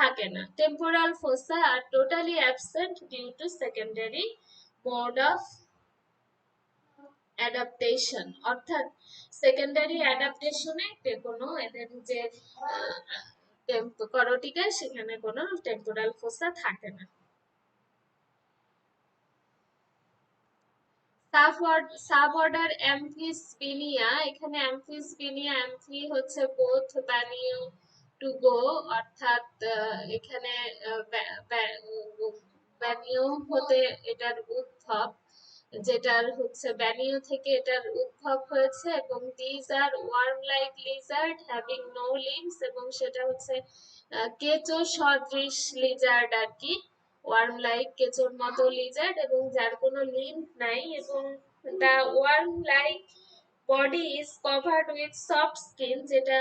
থাকে না। Temporal fossa are totally absent due to secondary mode of adaptation, অর্থাৎ সেকেন্ডারি অ্যাডাপ্টেশনে কোনো এদের যে করটিকা সেখানে কোনো টেম্পোরাল ফোসা থাকে না। সাবঅর্ডার অ্যাম্ফিসপিনিয়া, এখানে অ্যাম্ফিসপিনিয়া, অ্যাম্ফি হচ্ছে বোথ ব্যানিও টু গো, অর্থাৎ এখানে ব্যানিও হতে এটার উদ্ভব, যেটার হচ্ছে ব্যানিও থেকে এটার উদ্ভব হয়েছে, এবং these are worm like lizard having no limbs, এবং সেটা হচ্ছে কেঁচো সদৃশ লিজার্ড আর কি, ওয়ার্ম লাইক কেঁচোর মতো লিজার্ড, এবং যার কোনো লিম্ব নাই, এবং the worm like body is covered with soft skin, যেটা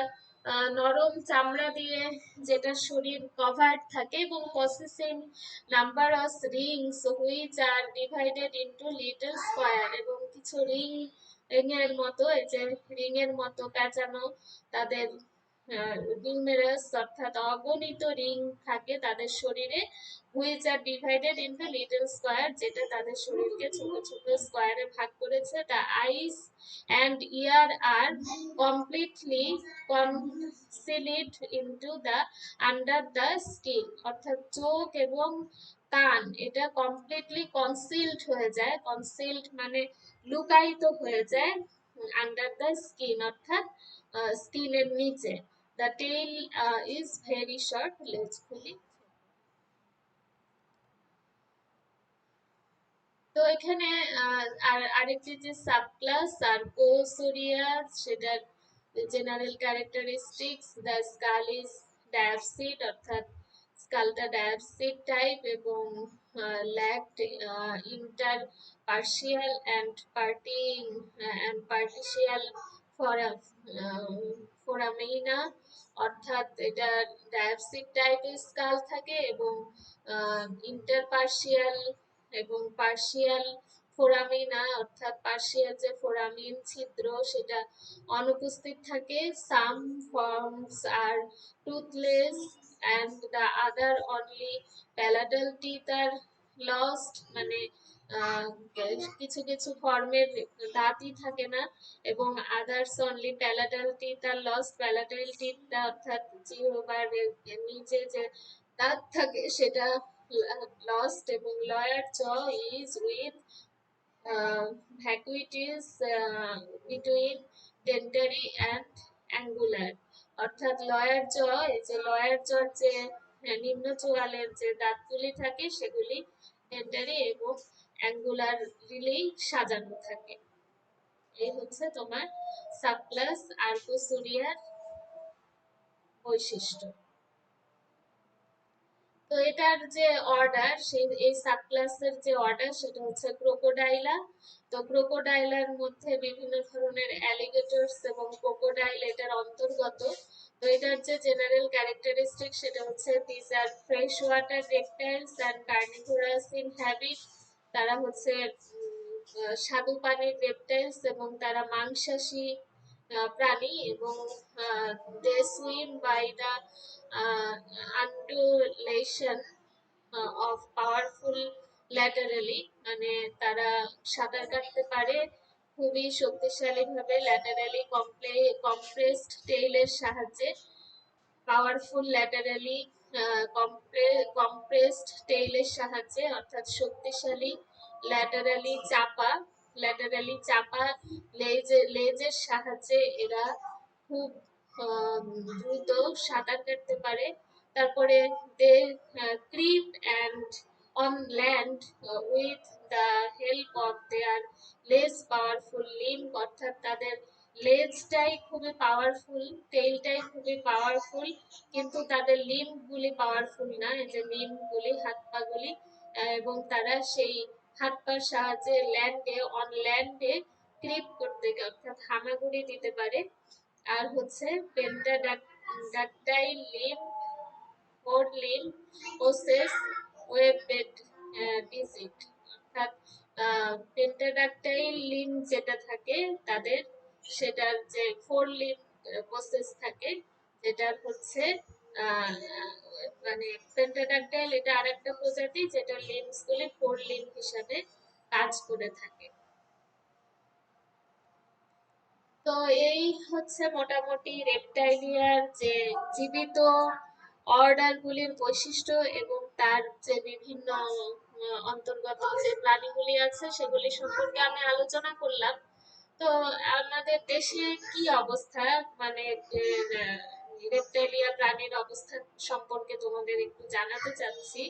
নরম চামড়া দিয়ে যেটা শরীর কভার্ড থাকে, এবং possessing number of rings which are divided into little square, এবং কিছু রিং এর মতো, এই যে রিং এর মতো পেঁচানো তাদের নিউমেরাস, অর্থাৎ অগণিত রিং থাকে তাদের শরীরে, which are divided into little square, যেটা তাদের শরীরকে ছোট ছোট স্কয়ারে ভাগ করেছে। The eyes and ear are completely concealed into the under the skin, অর্থাৎ চোখ এবং কান এটা কমপ্লিটলি কনসিলড হয়ে যায়। কনসিলড মানে লুকায়িত হয়ে যায় আন্ডার দ্য স্কিন, অর্থাৎ স্কিনের নিচে। The tail is very short, লেজগুলি। তো এখানে আর আরেকটি যে সাবক্লাস সার্কোসোরিয়া, সেটার general characteristics, the skull is diapsid, অর্থাৎ স্কালটা ডায়াপসিড টাইপ, এবং lacked inter partial and partial foramina, অর্থাৎ এটা ডায়াপসিড টাইপের স্কাল থাকে, এবং ইন্টারপার্শিয়াল এবং পার্শিয়াল ফোরামিনা, অর্থাৎ পার্শিয়াল যে ফোরামিন ছিদ্র সেটা অনুপস্থিত থাকে। Some forms are toothless and the other only palatal teeth are lost, মানে কিছু কিছু ফর্মের দাঁতই থাকে না, এবং others only palatal teeth are lost, palatal টিথটা অর্থাৎ জিহ্বার নিচে যে দাঁত থাকে সেটা লস্ট, এবং lower jaw is with vacuities between dentary and angular, অর্থাৎ লয়ার চ, এই যে লয়ার চ যে নিম্ন চোয়ালের যে দাঁতগুলি থাকে সেগুলি ডেন্টারি এবং অ্যাঙ্গুলার রিলেই সাজানো থাকে। এই হচ্ছে তোমার সাবক্লাস আর্কোসুরিয়ার বৈশিষ্ট্য। তো এটার যে অর্ডার, সেই এই সাবক্লাসের যে অর্ডার সেটা হচ্ছে ক্রোকোডাইলা। তো ক্রোকোডাইলার মধ্যে বিভিন্ন ধরনের অ্যালিগেটরস এবং ক্রোকোডাইল এটার অন্তর্গত। তো এটার যে জেনারেল ক্যারেক্টারিস্টিক সেটা হচ্ছে this are fresh water reptiles and carnivorous in habit. তারা হচ্ছে স্বাদু পানির রেপটাইলস এবং তারা মাংসাশী প্রাণী, এবং they swim by the undulation of powerful laterally, মানে তারা সাঁতার কাটতে পারে খুবই শক্তিশালী ভাবে ল্যাটারালি কম্প্রেসড টেইলের সাহায্যে। পাওয়ারফুল ল্যাটারালি কম্প্রেসড টেইলের সাহায্যে, অর্থাৎ শক্তিশালী ল্যাটারালি চাপা লেজের সাহায্যে এরা খুব দ্রুত সাঁতার কাটতে পারে। তারপরে they creep and on land with the help of their less powerful limb, অর্থাৎ তাদের লেজটাই খুবই পাওয়ারফুল, টেইলটাই খুবই পাওয়ারফুল, কিন্তু তাদের লিম্ব গুলি পাওয়ারফুল না, এই যে লিম্ব গুলি, হাত পা গুলি, এবং তারা সেই হাত পার সাহায্যে ল্যান্ডে ক্রিপ করতে, অর্থাৎ হামাগুড়ি দিতে পারে। আর হচ্ছে pentadactyl limb, four limb possess webbed digit, অর্থাৎ পেন্টাডাক্টাইল লিম্ব যেটা থাকে তাদের, সেটার যে ফোর লিম্ব প্রসেস থাকে, যেটা হচ্ছে আহ, মানে পেন্টাডাক্টাইল এটা আরেকটা প্রজাতি যেটা লিম্বস গুলি ফোর লিম্ব হিসাবে কাজ করে থাকে। তো এই হচ্ছে মোটামুটি রেপটাইলিয়ার যে জীবিত অর্ডার গুলির বৈশিষ্ট্য এবং তার যে বিভিন্ন অন্তর্গত যে প্রাণীগুলি আছে সেগুলি সম্পর্কে আমি আলোচনা করলাম। তো আমাদের দেশে কি অবস্থা, মানে রেপটাইলিয়া প্রাণীর অবস্থা সম্পর্কে তোমাদের একটু জানাতে চাচ্ছি।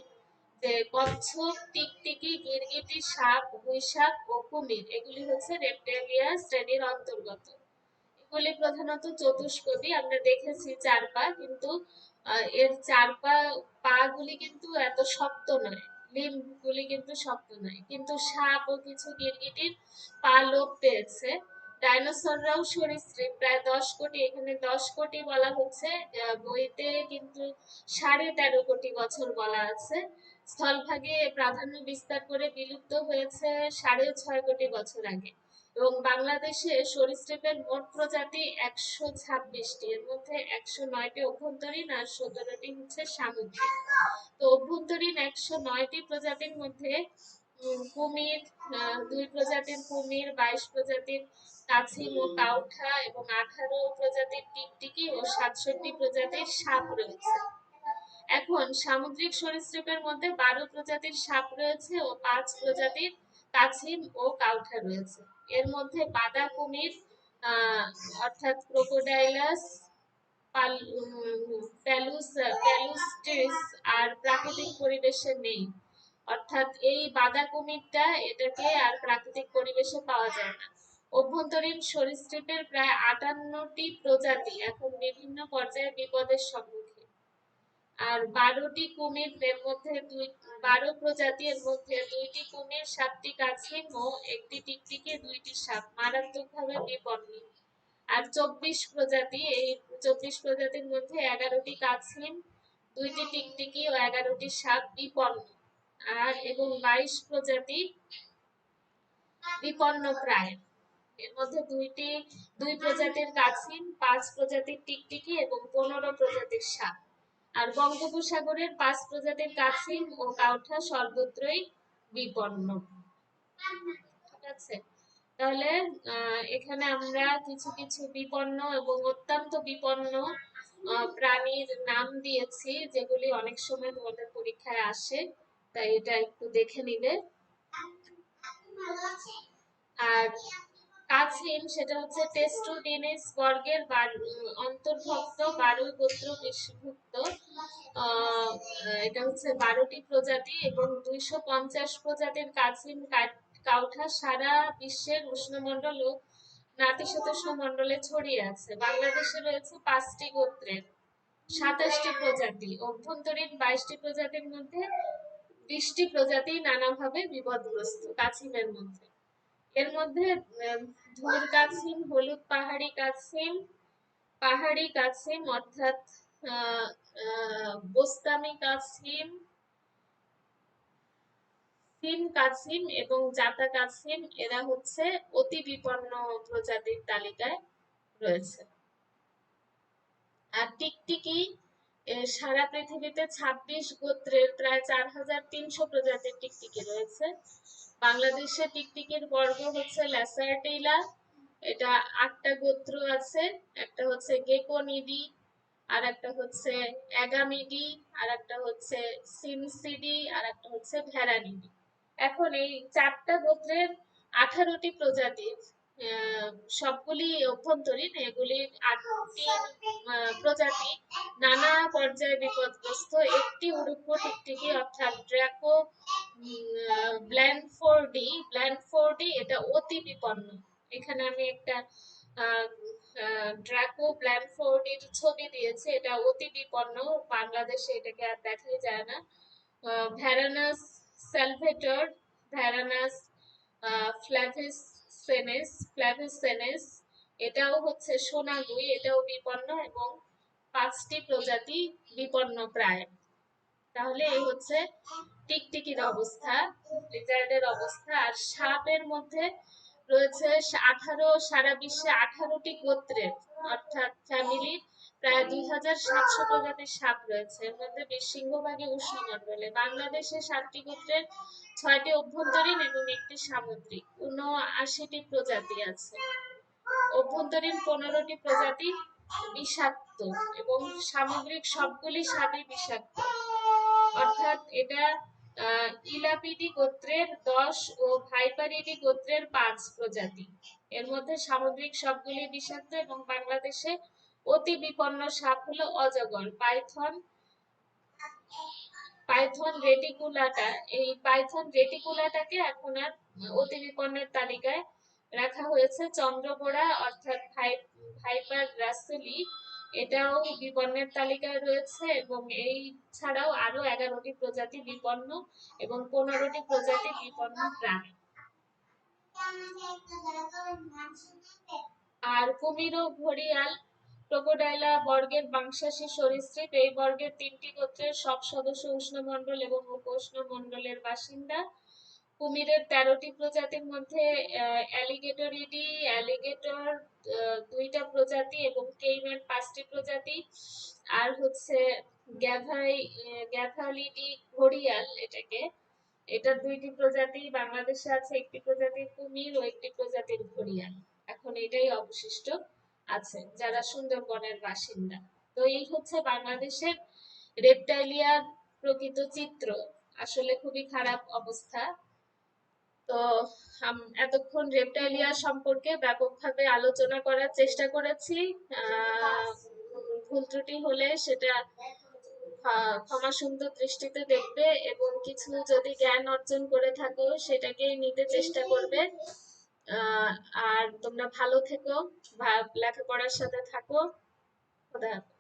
যে কচ্ছপ, টিকটিকি, গিরগিটি, সাপ, গুইসাপ ও কুমির এগুলি হচ্ছে রেপটাইলিয়া শ্রেণীর অন্তর্গত। এগুলি প্রধানত চতুষ্পদী, আমরা দেখেছি চার পা, কিন্তু এর চার পা গুলি কিন্তু এত শক্ত নয়, লিম্ব গুলি কিন্তু শক্ত নয়, কিন্তু সাপ ও কিছু গিরগিটির পা লোপ পেয়েছে। ডাইনোসররাও সরীসৃপ, প্রায় 10 কোটি, এখানে 10 কোটি বলা হচ্ছে, বইতে কিন্তু 13.5 কোটি বছর বলা আছে। স্থলভাগে প্রাধান্য বিস্তার করে বিলুপ্ত হয়েছে 6.5 কোটি বছর আগে। এবং বাংলাদেশে সরীসৃপের মোট প্রজাতি 126টি, এর মধ্যে 109টি অভ্যন্তরীণ আর 17টি হচ্ছে সামুদ্রিক। তো অভ্যন্তরীণ 109টি প্রজাতির মধ্যে কুমির, 2 প্রজাতির কুমির, 22 প্রজাতির কাছিম ও কাউঠা এবং 18 প্রজাতির টিকটিকি ও 67 প্রজাতির সাপ রয়েছে। এখন সামুদ্রিক সরীসৃপের মধ্যে 12 প্রজাতির সাপ রয়েছে ও 5 প্রজাতির কাছিম ও কাউঠা রয়েছে। এর মধ্যে বাদা কুমির, অর্থাৎ ক্রোকোডাইলাস প্যালুস্ট্রিস আর প্রাকৃতিক পরিবেশে নেই, অর্থাৎ এই বাদা কুমিরটা এটাকে আর প্রাকৃতিক পরিবেশে পাওয়া যায় না। অভ্যন্তরীণ সরীসৃপের প্রায় 58টি প্রজাতি এখন বিভিন্ন পর্যায়ে বিপদের সম্মুখীন। আর 12 প্রজাতির মধ্যে 2টি কুমির, 7টি কাছিম ও 1টি টিকটিকি, 2টি সাপ মারাত্মকভাবে বিপন্ন। আর 24 প্রজাতি, এই 24 প্রজাতির মধ্যে 11টি কাছিম, 2টি টিকটিকি ও 11টি সাপ বিপন্ন। আর এবং 22 প্রজাতি বিপন্ন প্রায়, এর মধ্যে 2 প্রজাতির কাছিম, 5 প্রজাতির টিকটিকি এবং 15 প্রজাতির সাপ। আর বঙ্গোপসাগরের 5 প্রজাতির কাছিম ও কাউঠা সর্বত্রই বিপন্ন। ঠিক আছে, তাহলে এখানে আমরা কিছু কিছু বিপন্ন এবং অত্যন্ত বিপন্ন প্রাণীর নাম দিয়েছি, যেগুলি অনেক সময় তোমাদের পরীক্ষায় আসে, তাই এটা একটু দেখে নিবে। আর কাছিম সেটা হচ্ছে টেস্টুডিনিস বর্গের অন্তর্ভুক্ত 12 গোত্র বিভুক্ত। এটা হচ্ছে 12টি প্রজাতি এবং 250 প্রজাতির কাছিম কাউঠা সারা বিশ্বের উষ্ণমণ্ডল ও নাতিশীতোষ্ণ মণ্ডলে ছড়িয়ে আছে। বাংলাদেশে রয়েছে 5টি গোত্রের 27টি প্রজাতি, অভ্যন্তরীণ 22টি প্রজাতির মধ্যে 20টি প্রজাতি নানাভাবে বিপদগ্রস্ত কাছিমের মধ্যে। এর মধ্যে ধুর কাছিম, হলুদ পাহাড়ি কাছিম অর্থাৎ বোস্তামি কাছিম, সিম কাছিম এবং জাতা কাছিম এরা হচ্ছে অতি বিপন্ন প্রজাতির তালিকায় রয়েছে। আর টিকটিকি সারা পৃথিবীতে 26 গোত্রের প্রায় 4300 প্রজাতির টিকটিকি রয়েছে। বাংলাদেশে টিকটিকির বর্গ হচ্ছে ল্যাসার্টিলা, এটা 8টা গোত্র আছে। একটা হচ্ছে গেকোনিডি, আর একটা হচ্ছে অ্যাগামিডি, আর একটা হচ্ছে সিমসিডি, আর একটা হচ্ছে ভ্যারানিডি। এখন এই 4টা গোত্রের 18টি প্রজাতির সবগুলি অভ্যন্তরীণ, এগুলির 8টি প্রজাতি নানা পর্যায়ে বিপদগ্রস্ত। একটি উড়ুক্কু টিকটিকি অর্থাৎ ড্রাকো ব্ল্যান্ডফোর্ডি এটা অতি বিপন্ন। এখানে আমি একটা ড্রাকো ব্ল্যান্ডফোর্ডির ছবি দিয়েছি, এটা অতি বিপন্ন, বাংলাদেশে এটাকে আর দেখাই যায় না। ভ্যারানাস স্যালভেটর, ভ্যারানাস ফ্ল্যাভিসেনেস এটাও হচ্ছে সোনাগুই, এটাও বিপন্ন এবং 5টি প্রজাতি বিপন্ন প্রায়। তাহলে এই হচ্ছে টিকটিকির অবস্থা, লিজার্ডের অবস্থা। আর সাপের মধ্যে রয়েছে সারা বিশ্বে 18টি গোত্রের অর্থাৎ ফ্যামিলির প্রায় 2700 প্রজাতির সাপ রয়েছে। এর মধ্যে বেশ সিংহভাগই উষ্ণমণ্ডলে। বাংলাদেশে 7টি গোত্রের 6টি অভ্যন্তরীণ এবং 1টি সামুদ্রিক, 79টি প্রজাতি আছে। অভ্যন্তরীণ 15টি প্রজাতি বিষাক্ত এবং সামুদ্রিক সবগুলি সাপই বিষাক্ত, অর্থাৎ এটা ইলাপিডি গোত্রের 10 ও ভাইপারিডি গোত্রের 5 প্রজাতি। এর মধ্যে সামুদ্রিক সবগুলি বিষাক্ত এবং বাংলাদেশে অতি বিপন্ন সাপ হলো অজগর, পাইথন রেটিকুলাটা। এই পাইথন রেটিকুলাটাকে এখন আর অতি বিপন্নের তালিকায় রাখা হয়েছে। চন্দ্রবোড়া অর্থাৎ ভাইপার রাসেলি এটাও বিপন্নের তালিকায় রয়েছে এবং এই ছাড়াও আরো 11টি প্রজাতি বিপন্ন এবং 15টি প্রজাতি বিপন্ন প্রাণী। আর কুমির ও ঘড়িয়াল ক্রোকোডাইলা বর্গের মাংসাশী সরীসৃপ। এই বর্গের 3টি গোত্রের সব সদস্য উষ্ণমণ্ডল এবং উপ-উষ্ণমণ্ডলের বাসিন্দা। কুমিরের 13টি প্রজাতির মধ্যে অ্যালিগেটর 2টা প্রজাতি এবং কেইম্যান 5টি প্রজাতি। আর হচ্ছে গ্যাথালিডি ঘড়িয়াল, এটার 2টি প্রজাতি। বাংলাদেশে আছে 1টি প্রজাতির কুমির ও 1টি প্রজাতির ঘড়িয়াল। এখন এটাই অবশিষ্ট আছে যারা সুন্দরবনের বাসিন্দা। তো এই হচ্ছে বাংলাদেশের রেপ্টাইলিয়ার প্রকৃত চিত্র। আসলে খুবই খারাপ অবস্থা। তো এতক্ষণ রেপ্টাইলিয়া সম্পর্কে ব্যাপকভাবে আলোচনা করার চেষ্টা করেছি। ভুল ত্রুটি হলে সেটা ক্ষমা সুন্দর দৃষ্টিতে দেখবে এবং কিছু যদি জ্ঞান অর্জন করে থাকো সেটাকেই নিতে চেষ্টা করবে। আর তোমরা ভালো থেকো, লেখাপড়ার সাথে থাকো। খোদা হাফেজ।